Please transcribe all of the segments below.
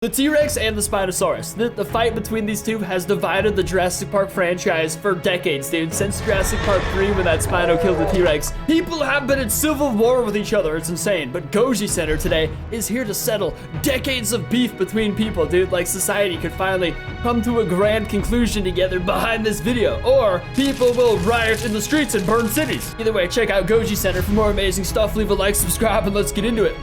The T-Rex and the Spinosaurus. The fight between these two has divided the Jurassic Park franchise for decades, dude. Since Jurassic Park 3, when that Spino killed the T-Rex, people have been in civil war with each other. It's insane. But Goji Center today is here to settle decades of beef between people, dude. Like society could finally come to a grand conclusion together behind this video. Or people will riot in the streets and burn cities. Either way, check out Goji Center for more amazing stuff. Leave a like, subscribe, and let's get into it.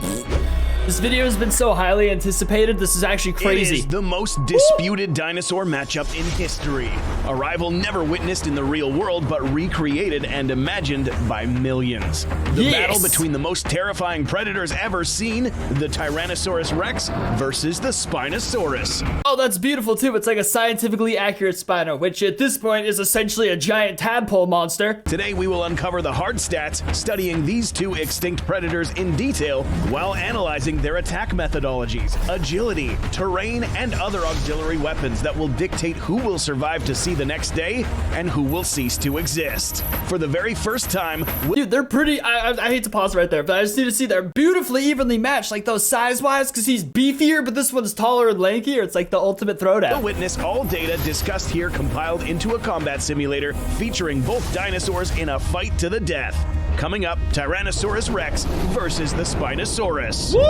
This video has been so highly anticipated, this is actually crazy. It is the most disputed dinosaur matchup in history. A rival never witnessed in the real world, but recreated and imagined by millions. The battle between the most terrifying predators ever seen, the Tyrannosaurus Rex versus the Spinosaurus. Oh, that's beautiful too. It's like a scientifically accurate Spino, which at this point is essentially a giant tadpole monster. Today we will uncover the hard stats, studying these two extinct predators in detail, while analyzing their attack methodologies, agility, terrain, and other auxiliary weapons that will dictate who will survive to see the next day and who will cease to exist. For the very first time, dude, they're pretty, I hate to pause right there, but I just need to see they're beautifully evenly matched, like those size-wise, because he's beefier, but this one's taller and lankier. It's like the ultimate throwdown. We'll witness all data discussed here compiled into a combat simulator featuring both dinosaurs in a fight to the death. Coming up, Tyrannosaurus Rex versus the Spinosaurus. Woo!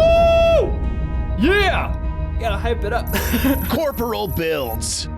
Yeah! You gotta hype it up. Corporal builds.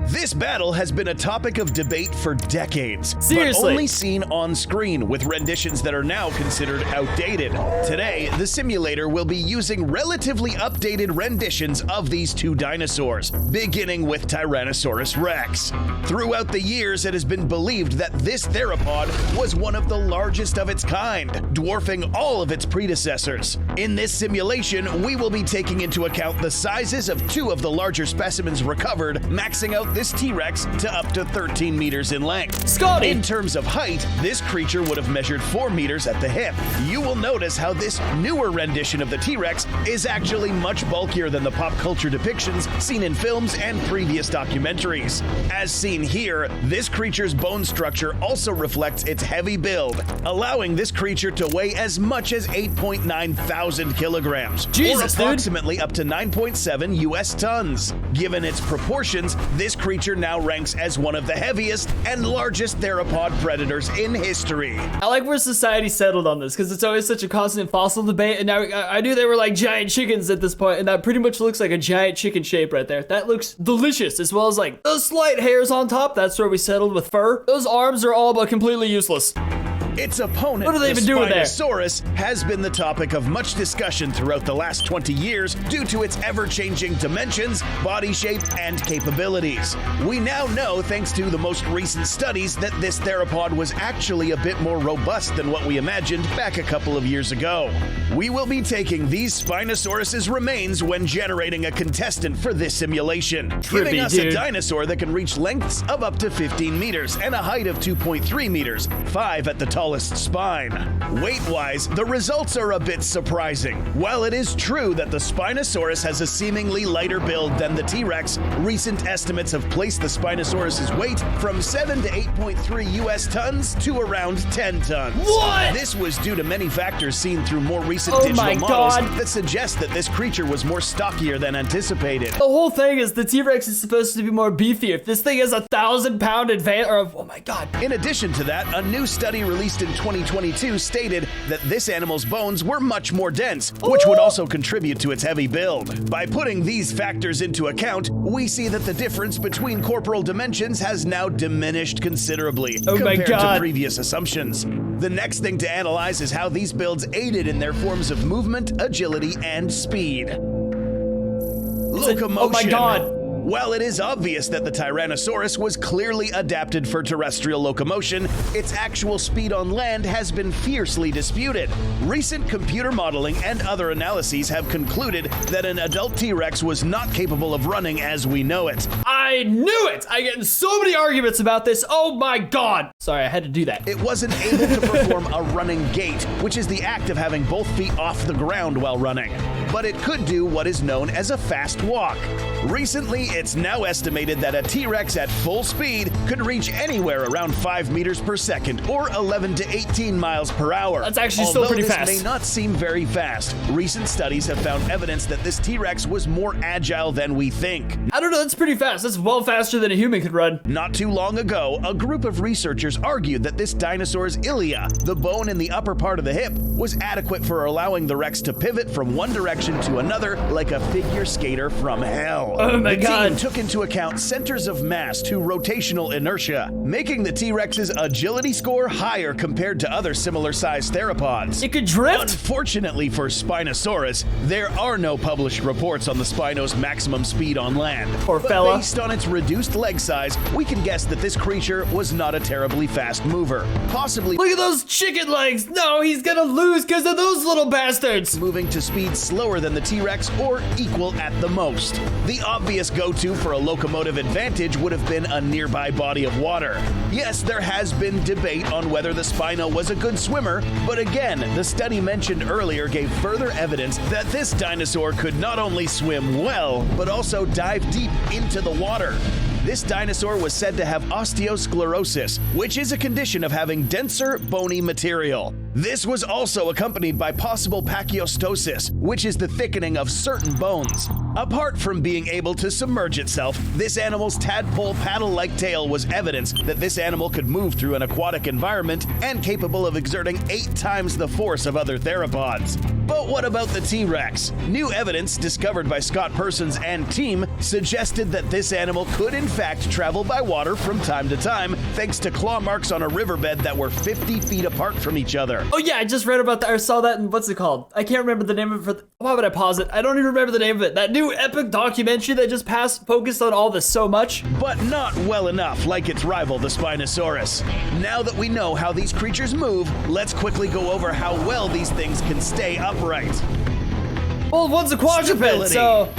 This battle has been a topic of debate for decades, Seriously. but only seen on screen with renditions that are now considered outdated. Today, the simulator will be using relatively updated renditions of these two dinosaurs, beginning with Tyrannosaurus Rex. Throughout the years, it has been believed that this theropod was one of the largest of its kind, dwarfing all of its predecessors. In this simulation, we will be taking into account the sizes of two of the larger specimens recovered, maxing out this T-Rex to up to 13 meters in length. Scotty! In terms of height, this creature would have measured 4 meters at the hip. You will notice how this newer rendition of the T-Rex is actually much bulkier than the pop culture depictions seen in films and previous documentaries. As seen here, this creature's bone structure also reflects its heavy build, allowing this creature to weigh as much as 8.9 thousand kilograms, Jesus, or approximately up to 9.7 US tons. Given its proportions, this creature now ranks as one of the heaviest and largest theropod predators in history. I like where society settled on this, because it's always such a constant fossil debate, and now I knew they were like giant chickens at this point, and that pretty much looks like a giant chicken shape right there. That looks delicious, as well as like the slight hairs on top. That's where we settled with fur. Those arms are all but completely useless. Its opponent, what are they even doing there? Spinosaurus, has been the topic of much discussion throughout the last 20 years due to its ever-changing dimensions, body shape, and capabilities. We now know, thanks to the most recent studies, that this theropod was actually a bit more robust than what we imagined back a couple of years ago. We will be taking these Spinosaurus' remains when generating a contestant for this simulation, giving us a dinosaur that can reach lengths of up to 15 meters and a height of 2.3 meters, 5 at the tallest spine. Weight-wise, the results are a bit surprising. While it is true that the Spinosaurus has a seemingly lighter build than the T-Rex, recent estimates have placed the Spinosaurus' weight from 7 to 8.3 US tons to around 10 tons. What? This was due to many factors seen through more recent digital models that suggest that this creature was more stockier than anticipated. The whole thing is the T-Rex is supposed to be more beefy. If this thing has 1,000-pound advance, or oh my god. In addition to that, a new study released in 2022 stated that this animal's bones were much more dense, which would also contribute to its heavy build. By putting these factors into account, we see that the difference between corporal dimensions has now diminished considerably compared to previous assumptions. The next thing to analyze is how these builds aided in their forms of movement, agility, and speed. Locomotion. Oh my god. While it is obvious that the Tyrannosaurus was clearly adapted for terrestrial locomotion, its actual speed on land has been fiercely disputed. Recent computer modeling and other analyses have concluded that an adult T-Rex was not capable of running as we know it. I knew it! I get in so many arguments about this. Oh my god! Sorry, I had to do that. It wasn't able to perform a running gait, which is the act of having both feet off the ground while running. but it could do what is known as a fast walk. Recently, it's now estimated that a T-Rex at full speed could reach anywhere around 5 meters per second or 11 to 18 miles per hour. That's actually still pretty fast. Although this may not seem very fast, recent studies have found evidence that this T-Rex was more agile than we think. I don't know, that's pretty fast. That's well faster than a human could run. Not too long ago, a group of researchers argued that this dinosaur's ilia, the bone in the upper part of the hip, was adequate for allowing the Rex to pivot from one direction to another like a figure skater from hell. Oh my God. The team took into account centers of mass to rotational inertia, making the T-Rex's agility score higher compared to other similar-sized theropods. It could drift? Unfortunately for Spinosaurus, there are no published reports on the Spino's maximum speed on land. Poor But fella. based on its reduced leg size, we can guess that this creature was not a terribly fast mover. Possibly Look at those chicken legs. No, he's gonna lose because of those little bastards. moving to speed slower than the T-Rex or equal at the most. The obvious go-to for a locomotive advantage would have been a nearby body of water. Yes, there has been debate on whether the Spino was a good swimmer, but again, the study mentioned earlier gave further evidence that this dinosaur could not only swim well, but also dive deep into the water. This dinosaur was said to have osteosclerosis, which is a condition of having denser, bony material. This was also accompanied by possible pachyostosis, which is the thickening of certain bones. Apart from being able to submerge itself, this animal's tadpole paddle-like tail was evidence that this animal could move through an aquatic environment and capable of exerting 8 times the force of other theropods. But what about the T-Rex? New evidence discovered by Scott Persons and team suggested that this animal could in fact travel by water from time to time thanks to claw marks on a riverbed that were 50 feet apart from each other. Oh yeah, I just read about that. I saw that in, what's it called? I can't remember the name of it. Why would I pause it? I don't even remember the name of it. That new epic documentary that just passed focused on all this so much. But not well enough like its rival, the Spinosaurus. Now that we know how these creatures move, let's quickly go over how well these things can stay upright. Well, one's a quadruped, Stability. so...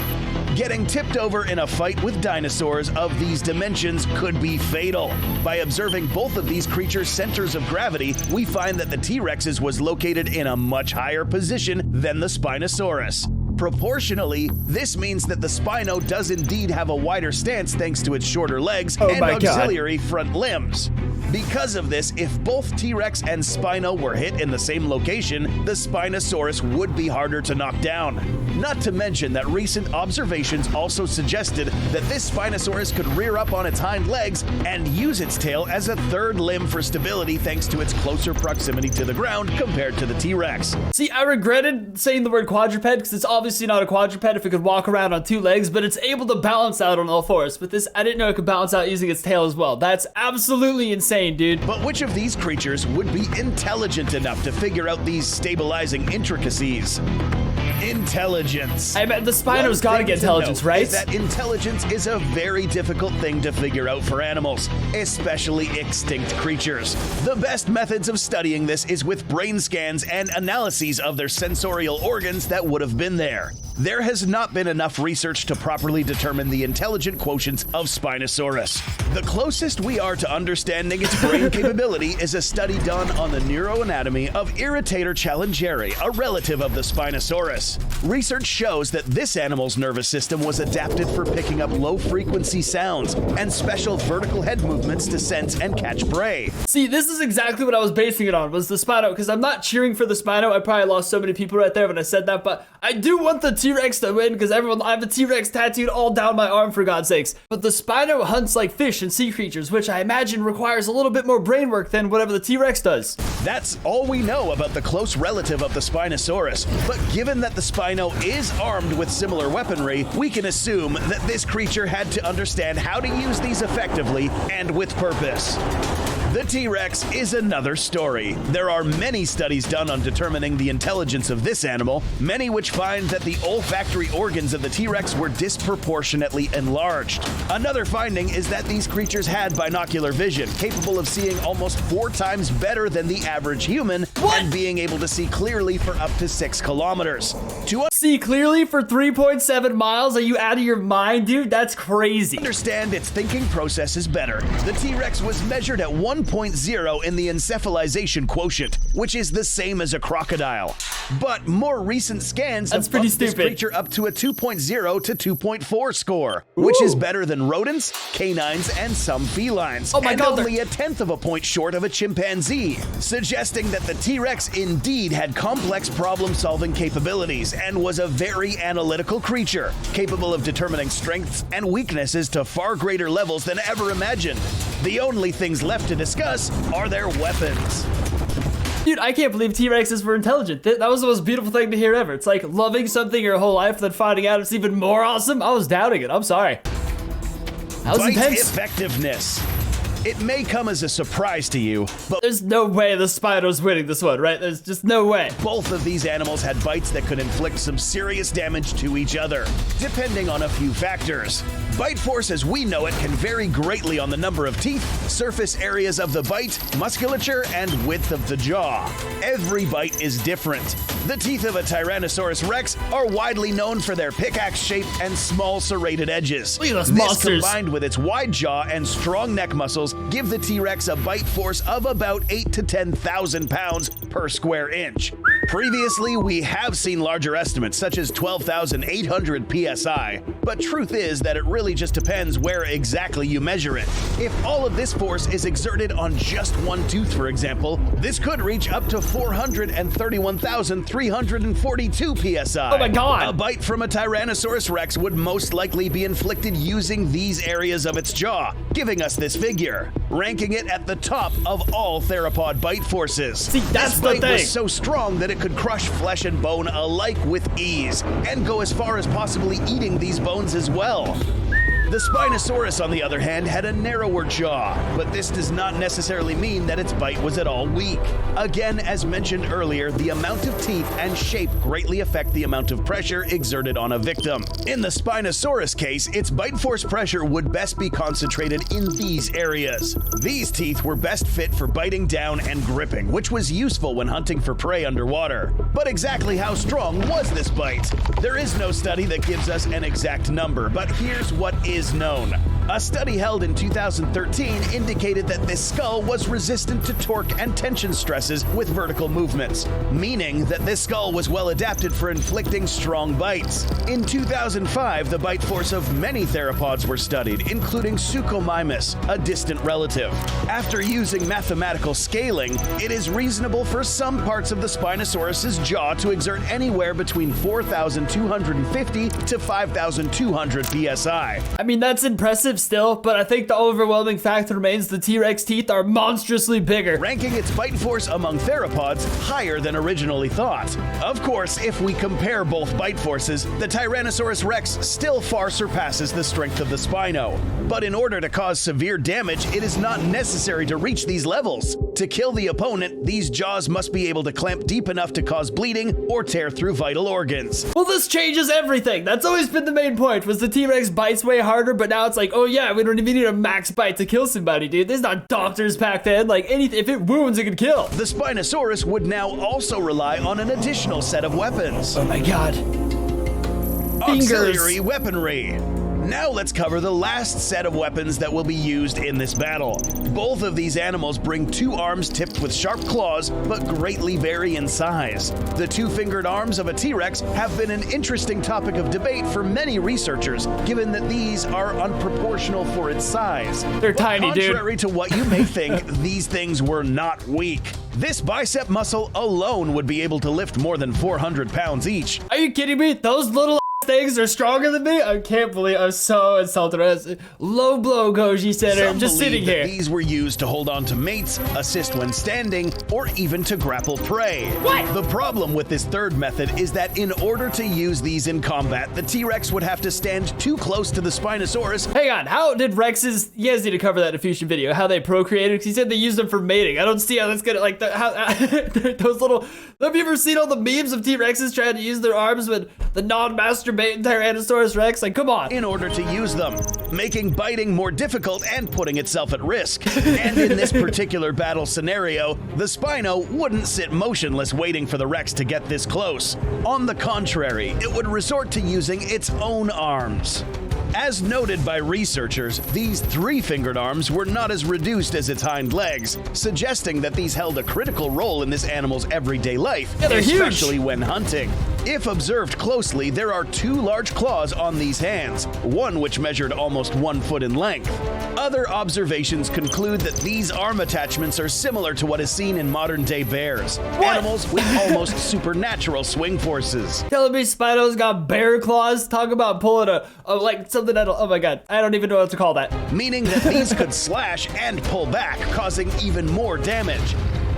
Getting tipped over in a fight with dinosaurs of these dimensions could be fatal. By observing both of these creatures' centers of gravity, we find that the T-Rex's was located in a much higher position than the Spinosaurus. Proportionally, this means that the Spino does indeed have a wider stance thanks to its shorter legs and auxiliary front limbs. Because of this, if both T-Rex and Spino were hit in the same location, the Spinosaurus would be harder to knock down. Not to mention that recent observations also suggested that this Spinosaurus could rear up on its hind legs and use its tail as a third limb for stability thanks to its closer proximity to the ground compared to the T-Rex. See, I regretted saying the word quadruped because it's obviously not a quadruped if it could walk around on 2 legs, but it's able to balance out on all 4s. But this, I didn't know it could balance out using its tail as well. That's absolutely insane, dude. But which of these creatures would be intelligent enough to figure out these stabilizing intricacies? Intelligence. I bet the Spino's gotta get intelligence, right? Is that intelligence is a very difficult thing to figure out for animals, especially extinct creatures. The best methods of studying this is with brain scans and analyses of their sensorial organs that would have been there. There has not been enough research to properly determine the intelligent quotients of Spinosaurus. The closest we are to understanding its brain capability is a study done on the neuroanatomy of Irritator challengeri, a relative of the Spinosaurus. Research shows that this animal's nervous system was adapted for picking up low-frequency sounds and special vertical head movements to sense and catch prey. See, this is exactly what I was basing it on, was the Spino, because I'm not cheering for the Spino. I probably lost so many people right there when I said that, but I do want the T-Rex to win because I have a T-Rex tattooed all down my arm, for God's sakes. But the Spino hunts like fish and sea creatures, which I imagine requires a little bit more brain work than whatever the T-Rex does. That's all we know about the close relative of the Spinosaurus, but given that the Spino is armed with similar weaponry, we can assume that this creature had to understand how to use these effectively and with purpose. The T-Rex is another story. There are many studies done on determining the intelligence of this animal, many which find that the olfactory organs of the T-Rex were disproportionately enlarged. Another finding is that these creatures had binocular vision, capable of seeing almost 4 times better than the average human and being able to see clearly for up to 6 kilometers. To see clearly for 3.7 miles? Are you out of your mind, dude? That's crazy. Understand its thinking process is better. The T-Rex was measured at 1.0 in the encephalization quotient, which is the same as a crocodile. But more recent scans have bumped this creature up to a 2.0 to 2.4 score, which is better than rodents, canines, and some felines, and only a tenth of a point short of a chimpanzee, suggesting that the T-Rex indeed had complex problem-solving capabilities and was a very analytical creature, capable of determining strengths and weaknesses to far greater levels than ever imagined. The only things left to discuss are their weapons. Dude, I can't believe T-Rexes were intelligent. That was the most beautiful thing to hear ever. It's like loving something your whole life, then finding out it's even more awesome. I was doubting it. I'm sorry. That was intense. Effectiveness. It may come as a surprise to you, but there's no way the Spino's winning this one, right? There's just no way. Both of these animals had bites that could inflict some serious damage to each other, depending on a few factors. Bite force as we know it can vary greatly on the number of teeth, surface areas of the bite, musculature, and width of the jaw. Every bite is different. The teeth of a Tyrannosaurus Rex are widely known for their pickaxe shape and small serrated edges. Look at those monsters. Combined with its wide jaw and strong neck muscles, give the T-Rex a bite force of about 8,000 to 10,000 pounds per square inch. Previously, we have seen larger estimates, such as 12,800 psi, but truth is that it really just depends where exactly you measure it. If all of this force is exerted on just one tooth, for example, this could reach up to 431,342 psi. Oh my god! A bite from a Tyrannosaurus Rex would most likely be inflicted using these areas of its jaw, giving us this figure, ranking it at the top of all theropod bite forces. See, that's this the bite thing. was so strong that it could crush flesh and bone alike with ease, and go as far as possibly eating these bones as well. The Spinosaurus, on the other hand, had a narrower jaw, but this does not necessarily mean that its bite was at all weak. Again, as mentioned earlier, the amount of teeth and shape greatly affect the amount of pressure exerted on a victim. In the Spinosaurus case, its bite force pressure would best be concentrated in these areas. These teeth were best fit for biting down and gripping, which was useful when hunting for prey underwater. But exactly how strong was this bite? There is no study that gives us an exact number, but here's what is known. A study held in 2013 indicated that this skull was resistant to torque and tension stresses with vertical movements, meaning that this skull was well adapted for inflicting strong bites. In 2005, the bite force of many theropods were studied, including Suchomimus, a distant relative. After using mathematical scaling, it is reasonable for some parts of the Spinosaurus's jaw to exert anywhere between 4,250 to 5,200 psi. I mean, that's impressive still, but I think the overwhelming fact remains the T-Rex teeth are monstrously bigger, ranking its bite force among theropods higher than originally thought. Of course, if we compare both bite forces, the Tyrannosaurus Rex still far surpasses the strength of the Spino. But in order to cause severe damage, it is not necessary to reach these levels. To kill the opponent, these jaws must be able to clamp deep enough to cause bleeding or tear through vital organs. Well, this changes everything. That's always been the main point, was the T-Rex bites way harder, but now it's like, oh yeah, we don't even need a max bite to kill somebody, dude. There's not doctors back then. Like, anything, if it wounds, it can kill. The Spinosaurus would now also rely on an additional set of weapons. Oh my god. Auxiliary weaponry. Now let's cover the last set of weapons that will be used in this battle. Both of these animals bring two arms tipped with sharp claws, but greatly vary in size. The two-fingered arms of a T-Rex have been an interesting topic of debate for many researchers, given that these are unproportional for its size. They're tiny, dude. Contrary to what you may think, these things were not weak. This bicep muscle alone would be able to lift more than 400 pounds each. Are you kidding me? Those little things are stronger than me? I can't believe I'm so insulted. Low blow, Goji Center. I'm just sitting here. These were used to hold on to mates, assist when standing, or even to grapple prey. What? The problem with this third method is that in order to use these in combat, the T-Rex would have to stand too close to the Spinosaurus. Hang on, how did Rexes, you guys need to cover that in a future video, how they procreated, because he said they used them for mating. I don't see how that's gonna, like, those little, have you ever seen all the memes of T-Rexes trying to use their arms when the non-master bait Tyrannosaurus Rex? Like, come on. in order to use them, making biting more difficult and putting itself at risk. And in this particular battle scenario, the Spino wouldn't sit motionless waiting for the Rex to get this close. On the contrary, it would resort to using its own arms. As noted by researchers, these three-fingered arms were not as reduced as its hind legs, suggesting that these held a critical role in this animal's everyday life, Yeah, they're especially huge. when hunting. If observed closely, there are two large claws on these hands, one which measured almost 1 foot in length. Other observations conclude that these arm attachments are similar to what is seen in modern-day bears, animals with almost supernatural swing forces. Telling me Spino's got bear claws? Talk about pulling like something that'll, oh my god, I don't even know what to call that. Meaning that these could slash and pull back, causing even more damage.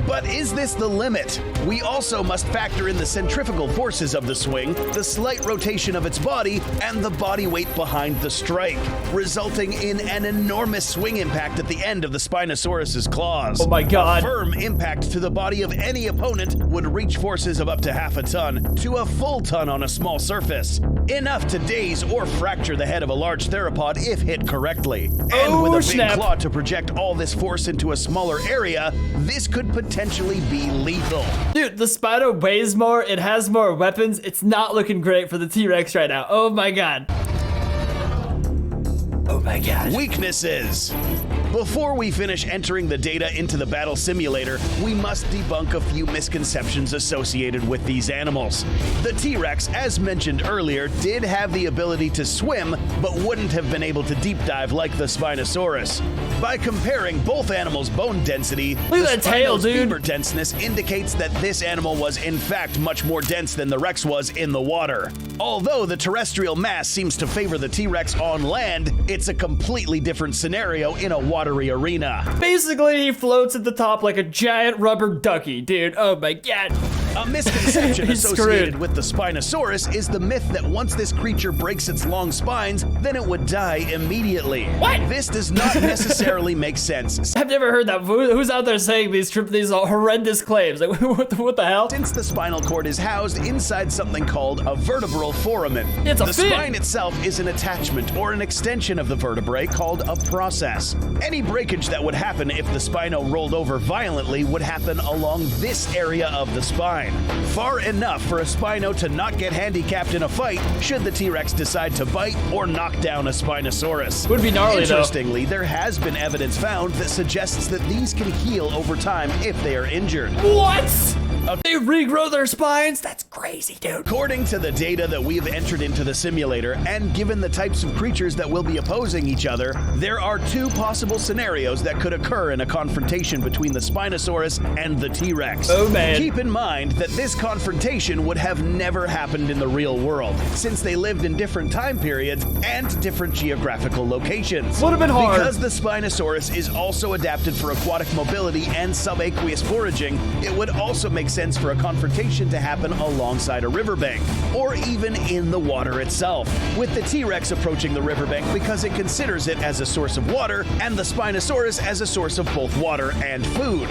But is this the limit? We also must factor in the centrifugal forces of the swing, the slight rotation of its body, and the body weight behind the strike, resulting in an enormous swing impact at the end of the Spinosaurus's claws. Oh my god. A firm impact to the body of any opponent would reach forces of up to half a ton to a full ton on a small surface. Enough to daze or fracture the head of a large theropod if hit correctly. And with a big snap. claw to project all this force into a smaller area, this could potentially be lethal. Dude, the Spino weighs more, it has more weapons, it's not looking great for the T-Rex right now. Oh my god. Oh my god. Weaknesses. Before we finish entering the data into the battle simulator, we must debunk a few misconceptions associated with these animals. The T-Rex, as mentioned earlier, did have the ability to swim, but wouldn't have been able to deep dive like the Spinosaurus. By comparing both animals' bone density, Look at that tail, Spino's dude. fiber denseness indicates that this animal was in fact much more dense than the Rex was in the water. Although the terrestrial mass seems to favor the T-Rex on land, it's a completely different scenario in a watery arena. Basically, he floats at the top like a giant rubber ducky, dude. Oh my god. A misconception He's associated screwed. with the Spinosaurus is the myth that once this creature breaks its long spines, then it would die immediately. What? This does not necessarily make sense. I've never heard that. Who's out there saying these horrendous claims? Like, what the hell? Since the spinal cord is housed inside something called a vertebral foramen. It's a the fin. spine itself is an attachment or an extension of the vertebrae called a process. Any breakage that would happen if the spino rolled over violently would happen along this area of the spine. Far enough for a spino to not get handicapped in a fight should the T-Rex decide to bite or knock down a Spinosaurus. Would be gnarly, though. Interestingly, there has been evidence found that suggests that these can heal over time if they are injured. What? They regrow their spines? That's crazy, dude. According to the data that we have entered into the simulator, and given the types of creatures that will be opposing each other, there are two possible scenarios that could occur in a confrontation between the Spinosaurus and the T-Rex. Oh, man. Keep in mind that this confrontation would have never happened in the real world, since they lived in different time periods and different geographical locations. Would have been hard. Because the Spinosaurus is also adapted for aquatic mobility and subaqueous foraging, it would also make sense for a confrontation to happen alongside a riverbank, or even in the water itself, with the T-Rex approaching the riverbank because it considers it as a source of water, and the Spinosaurus as a source of both water and food.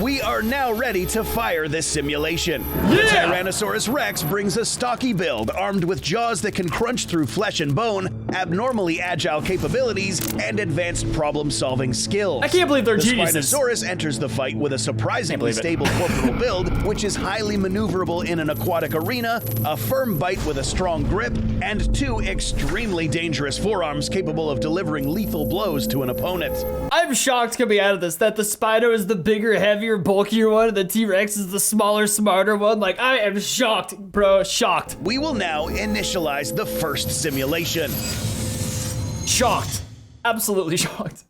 We are now ready to fire this simulation. The Tyrannosaurus Rex brings a stocky build, armed with jaws that can crunch through flesh and bone, abnormally agile capabilities, and advanced problem-solving skills. I can't believe they're the geniuses. Spinosaurus enters the fight with a surprisingly stable corporal build, which is highly maneuverable in an aquatic arena, a firm bite with a strong grip, and two extremely dangerous forearms capable of delivering lethal blows to an opponent. I'm shocked coming out of this that the Spino is the bigger, heavier, bulkier one, and the T-Rex is the smaller, smarter one. Like, I am shocked, bro. Shocked. We will now initialize the first simulation. Shocked. Absolutely shocked.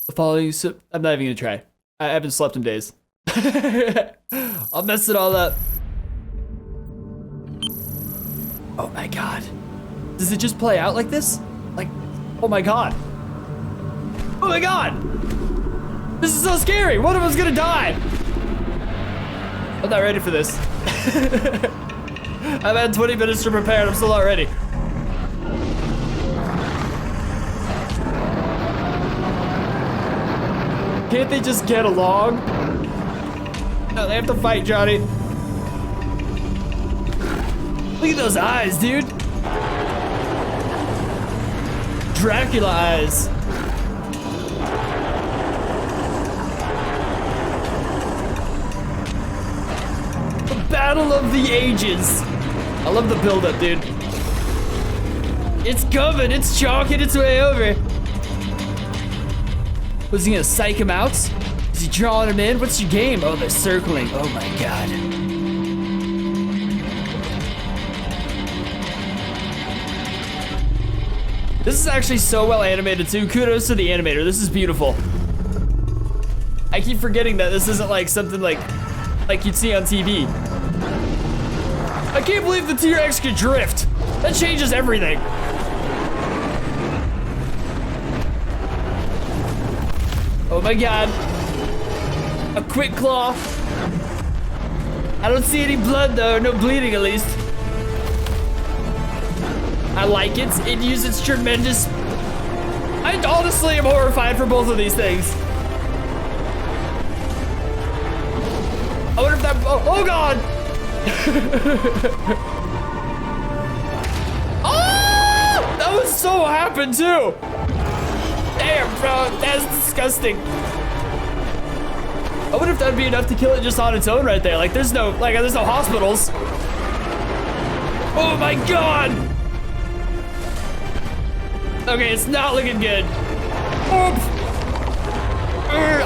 The following I'm not even gonna try. I haven't slept in days. I'll mess it all up. Oh my god. Does it just play out like this? Like, oh my god. Oh my god! This is so scary! One of them's gonna die! I'm not ready for this. I've had 20 minutes to prepare and I'm still not ready. Can't they just get along? No, they have to fight, Johnny. Look at those eyes, dude. Dracula eyes. The Battle of the Ages. I love the build-up, dude. It's coming, it's chalking its way over. Was he gonna psych him out? Is he drawing him in? What's your game? Oh, they're circling. Oh my god. This is actually so well animated too. Kudos to the animator. This is beautiful. I keep forgetting that this isn't like something like you'd see on TV. I can't believe the T-Rex could drift. That changes everything. Oh my god. A quick claw. I don't see any blood though, no bleeding at least. I like it. It uses tremendous. I honestly am horrified for both of these things. I wonder if that. Oh god! Oh! That was so happened too. Damn, bro, that's disgusting. I wonder if that'd be enough to kill it just on its own right there. Like there's no hospitals. Oh my god! Okay, it's not looking good.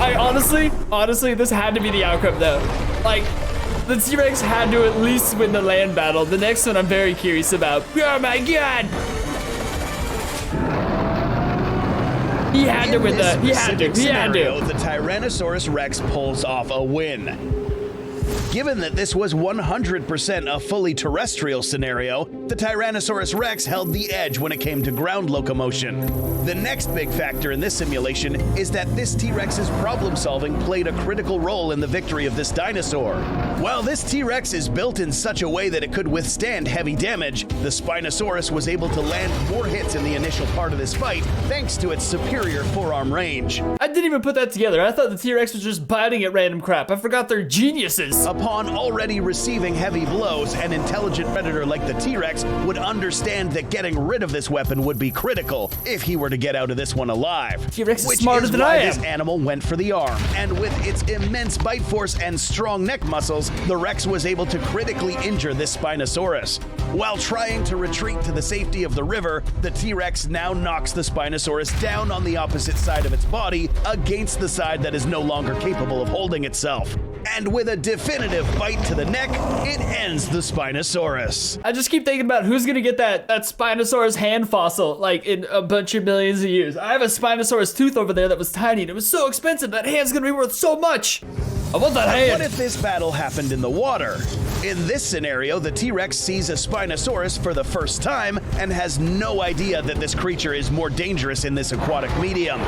I honestly, this had to be the outcome though. Like, the T-Rex had to at least win the land battle. The next one I'm very curious about. Oh my god! He had to win the, he had to. The Tyrannosaurus Rex pulls off a win. Given that this was 100% a fully terrestrial scenario, the Tyrannosaurus Rex held the edge when it came to ground locomotion. The next big factor in this simulation is that this T-Rex's problem solving played a critical role in the victory of this dinosaur. While this T-Rex is built in such a way that it could withstand heavy damage, the Spinosaurus was able to land more hits in the initial part of this fight thanks to its superior forearm range. I didn't even put that together. I thought the T-Rex was just biting at random crap. I forgot they're geniuses. Upon already receiving heavy blows, an intelligent predator like the T-Rex would understand that getting rid of this weapon would be critical if he were to get out of this one alive. T-Rex is smarter than I am. This animal went for the arm, and with its immense bite force and strong neck muscles, the Rex was able to critically injure this Spinosaurus. While trying to retreat to the safety of the river, the T-Rex now knocks the Spinosaurus down on the opposite side of its body against the side that is no longer capable of holding itself. And with a definitive bite to the neck, it ends the Spinosaurus. I just keep thinking about who's gonna get that Spinosaurus hand fossil, like in a bunch of millions of years. I have a Spinosaurus tooth over there that was tiny and it was so expensive. That hand's gonna be worth so much. I want that hand. What if this battle happened in the water? In this scenario, the T-Rex sees a Spinosaurus for the first time and has no idea that this creature is more dangerous in this aquatic medium.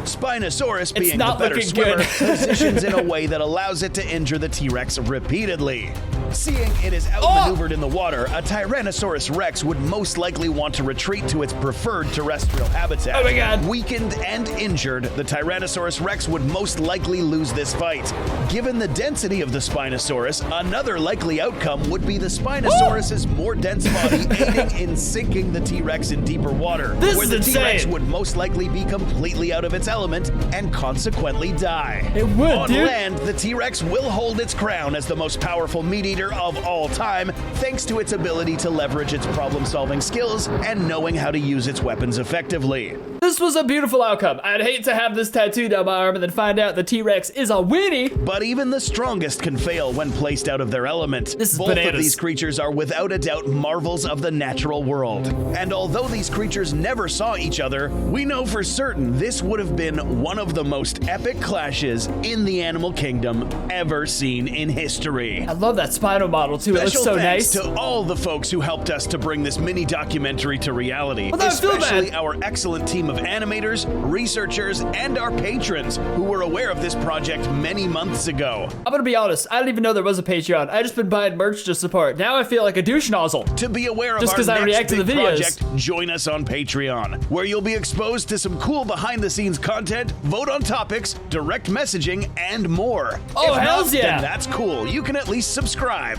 Spinosaurus, being the better swimmer, positions in a way that allows it to injure the T-Rex repeatedly. Seeing it is outmaneuvered in the water, a Tyrannosaurus Rex would most likely want to retreat to its preferred terrestrial habitat. Oh my god. Weakened and injured, the Tyrannosaurus Rex would most likely lose this fight. Given the density of the Spinosaurus, another likely outcome would be the Spinosaurus's more dense body aiding in sinking the T-Rex in deeper water, where the T-Rex would most likely be completely out of its element and consequently die. It would, On land, the T-Rex will hold its crown as the most powerful meat eater of all time, thanks to its ability to leverage its problem-solving skills and knowing how to use its weapons effectively. This was a beautiful outcome. I'd hate to have this tattooed on my arm and then find out the T-Rex is a weenie. But even the strongest can fail when placed out of their element. This is Both bananas. of these creatures are without a doubt marvels of the natural world. And although these creatures never saw each other, we know for certain this would have been one of the most epic clashes in the animal kingdom ever seen in history. I love that Spino model too. It looks so nice. Special thanks to all the folks who helped us to bring this mini documentary to reality. Well, especially our excellent team of animators, researchers, and our patrons who were aware of this project many months ago. I'm gonna be honest, I didn't even know there was a Patreon. I just been buying merch to support. Now I feel like a douche nozzle. To be aware of just our I next react to big the videos. project, join us on Patreon, where you'll be exposed to some cool behind-the-scenes content, vote on topics, direct messaging, and more. Oh, If hells not, yeah. then that's cool. You can at least subscribe.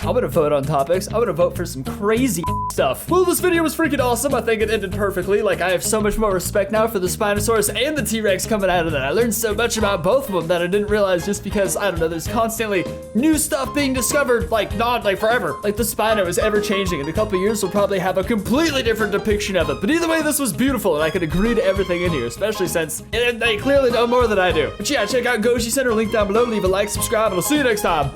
I'm gonna vote on topics. I'm gonna vote for some crazy stuff. Well, this video was freaking awesome. I think it ended perfectly. Like, I have so much more respect now for the Spinosaurus and the T-Rex coming out of that. I learned so much about both of them that I didn't realize just because, I don't know, there's constantly new stuff being discovered, like, not like forever. Like, the Spino is ever changing. In a couple years, we'll probably have a completely different depiction of it. But either way, this was beautiful, and I could agree to everything in here, especially since they clearly know more than I do. But yeah, check out Goshi Center, link down below. Leave a like, subscribe, and I'll see you next time.